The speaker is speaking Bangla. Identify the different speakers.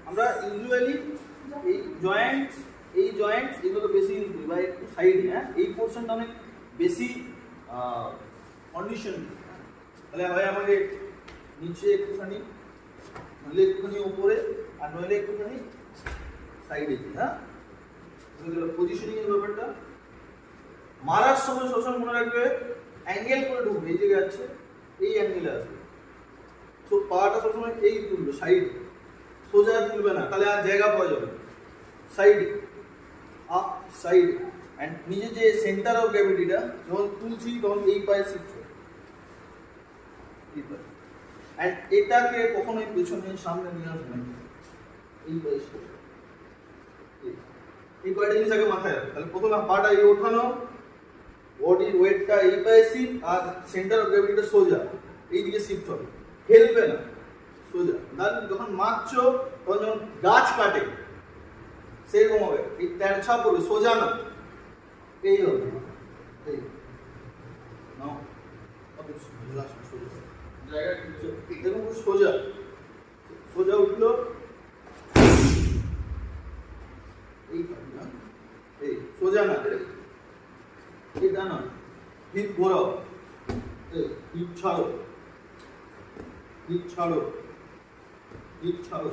Speaker 1: আমরা ইউজুয়ালি এই জয়েন্টস এগুলো বেশি ইউজ করি বা একটু সাইডে, হ্যাঁ এই পোর্শনটা অনেক বেশি কন্ডিশন। তাহলে হয় আমাকে নিচে একটুখানি, নইলে একটুখানি উপরে, আর নইলে একটুখানি সাইডে, হ্যাঁ পজিশনিং এর ব্যাপারটা। মারার সময় সবসময় মনে রাখবে অ্যাঙ্গেল করে ঢুকবে, এই জায়গায় আছে এই অ্যাঙ্গেলে আসবে, তো পাটা সবসময় এই তুলবে, সাইড সোজা তুলবে না, তাহলে আর জায়গা পাওয়া যাবে। সাইড আপ সাইড, অ্যান্ড নিজে যে সেন্টার অফ গ্র্যাভিটিটা যখন তুলছি তখন এই পায়ে শিফট হবে, অ্যান্ড এটাকে কখনোই পেছনে সামনে নিয়ে আসবে না, এই পায়ে শিফট। এই কয়টা জিনিস আগে মাথায় রাখবে। তাহলে প্রথমে পাটা এই ওঠানো, বডির ওয়েটটা এই পায়ে শিফট, আর সেন্টার অফ গ্র্যাভিটিটা সোজা এই দিকে শিফট হবে, হেলবে না, সোজা। তাহলে যখন মারছো তখন যখন গাছ কাটে সেরকম হবে, এই তেরছা পড়বে, সোজা না, এই হবে, এই নাও সোজা জায়গা দেখুন, সোজা সোজা উঠলো, এই এই সোজা না, এটা না, হিপ ঘোরাও, হিপ ছাড়ো, হিপ ছাড়ো, হিপ ছাড়ো।